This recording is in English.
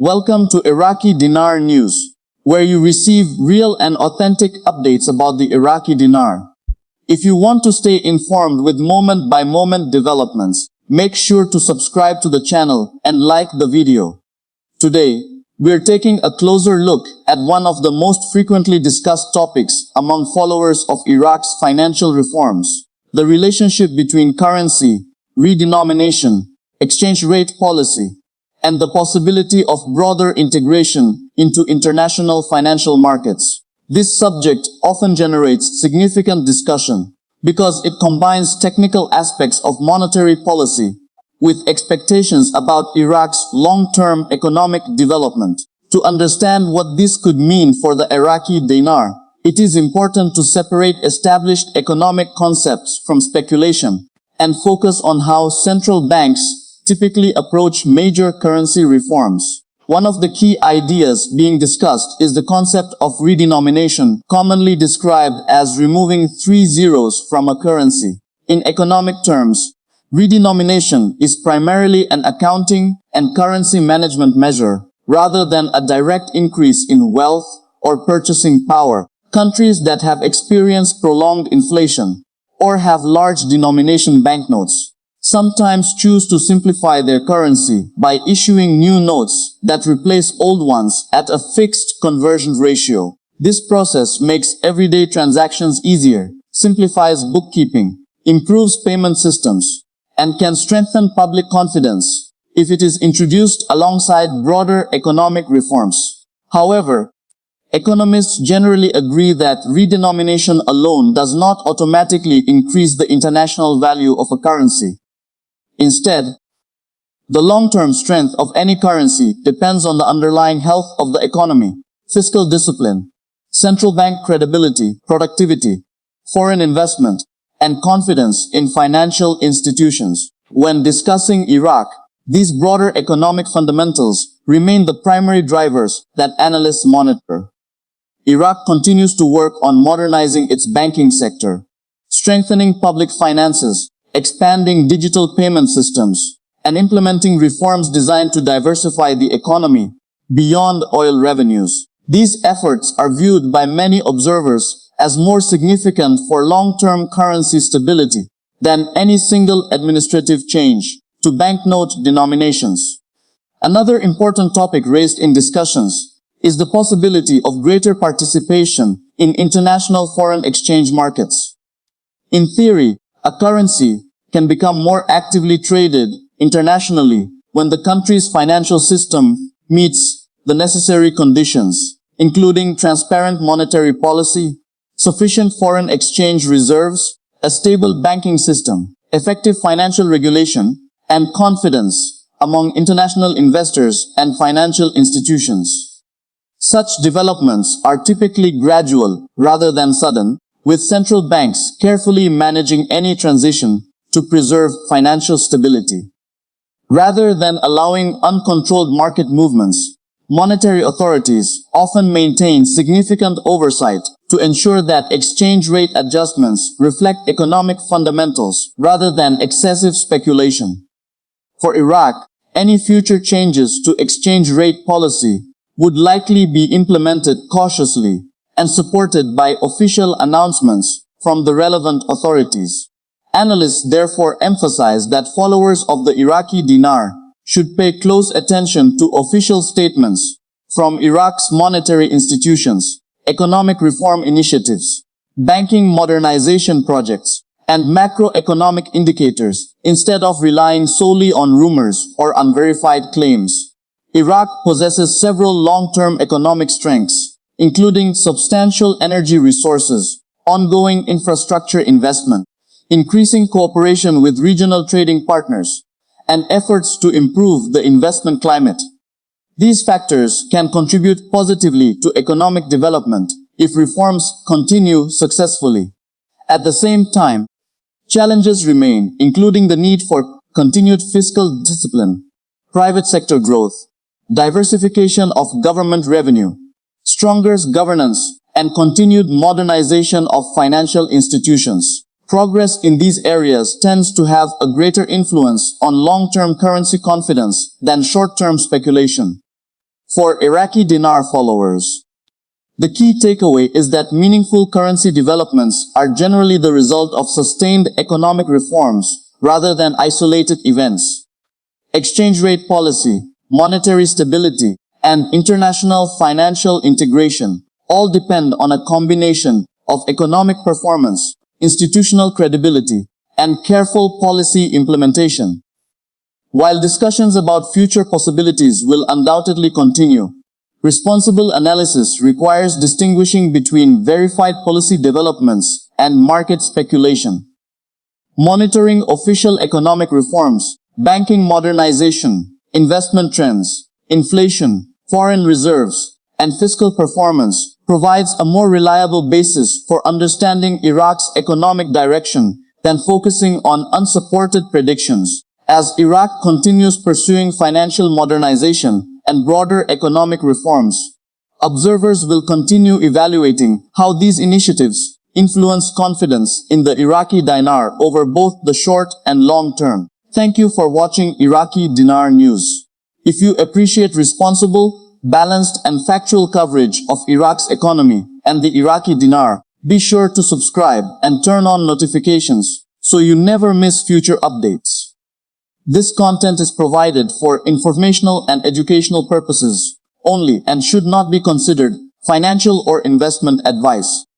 Welcome to Iraqi Dinar News, where you receive real and authentic updates about the Iraqi dinar. If you want to stay informed with moment-by-moment developments, make sure to subscribe to the channel and like the video. Today, we're taking a closer look at one of the most frequently discussed topics among followers of Iraq's financial reforms: the relationship between currency, redenomination, exchange rate policy, and the possibility of broader integration into international financial markets. This subject often generates significant discussion because it combines technical aspects of monetary policy with expectations about Iraq's long-term economic development. To understand what this could mean for the Iraqi dinar, it is important to separate established economic concepts from speculation and focus on how central banks typically approach major currency reforms. One of the key ideas being discussed is the concept of redenomination, commonly described as removing 3 zeros from a currency. In economic terms, redenomination is primarily an accounting and currency management measure, rather than a direct increase in wealth or purchasing power. Countries that have experienced prolonged inflation or have large denomination banknotes sometimes choose to simplify their currency by issuing new notes that replace old ones at a fixed conversion ratio. This process makes everyday transactions easier, simplifies bookkeeping, improves payment systems, and can strengthen public confidence if it is introduced alongside broader economic reforms. However, economists generally agree that redenomination alone does not automatically increase the international value of a currency. Instead, the long-term strength of any currency depends on the underlying health of the economy, fiscal discipline, central bank credibility, productivity, foreign investment, and confidence in financial institutions. When discussing Iraq, these broader economic fundamentals remain the primary drivers that analysts monitor. Iraq continues to work on modernizing its banking sector, strengthening public finances, expanding digital payment systems, and implementing reforms designed to diversify the economy beyond oil revenues. These efforts are viewed by many observers as more significant for long-term currency stability than any single administrative change to banknote denominations. Another important topic raised in discussions is the possibility of greater participation in international foreign exchange markets. In theory, a currency can become more actively traded internationally when the country's financial system meets the necessary conditions, including transparent monetary policy, sufficient foreign exchange reserves, a stable banking system, effective financial regulation, and confidence among international investors and financial institutions. Such developments are typically gradual rather than sudden, with central banks carefully managing any transition to preserve financial stability. Rather than allowing uncontrolled market movements, monetary authorities often maintain significant oversight to ensure that exchange rate adjustments reflect economic fundamentals rather than excessive speculation. For Iraq, any future changes to exchange rate policy would likely be implemented cautiously and supported by official announcements from the relevant authorities. Analysts therefore emphasize that followers of the Iraqi dinar should pay close attention to official statements from Iraq's monetary institutions, economic reform initiatives, banking modernization projects, and macroeconomic indicators, instead of relying solely on rumors or unverified claims. Iraq possesses several long-term economic strengths, including substantial energy resources, ongoing infrastructure investment, increasing cooperation with regional trading partners, and efforts to improve the investment climate. These factors can contribute positively to economic development if reforms continue successfully. At the same time, challenges remain, including the need for continued fiscal discipline, private sector growth, diversification of government revenue, stronger governance, and continued modernization of financial institutions. Progress in these areas tends to have a greater influence on long-term currency confidence than short-term speculation. For Iraqi Dinar followers, the key takeaway is that meaningful currency developments are generally the result of sustained economic reforms rather than isolated events. Exchange rate policy, monetary stability, and international financial integration all depend on a combination of economic performance, institutional credibility, and careful policy implementation. While discussions about future possibilities will undoubtedly continue, responsible analysis requires distinguishing between verified policy developments and market speculation. Monitoring official economic reforms, banking modernization, investment trends, inflation, foreign reserves, and fiscal performance provides a more reliable basis for understanding Iraq's economic direction than focusing on unsupported predictions. As Iraq continues pursuing financial modernization and broader economic reforms, observers will continue evaluating how these initiatives influence confidence in the Iraqi dinar over both the short and long term. Thank you for watching Iraqi Dinar News. If you appreciate responsible, balanced and factual coverage of Iraq's economy and the Iraqi dinar, be sure to subscribe and turn on notifications so you never miss future updates. This content is provided for informational and educational purposes only and should not be considered financial or investment advice.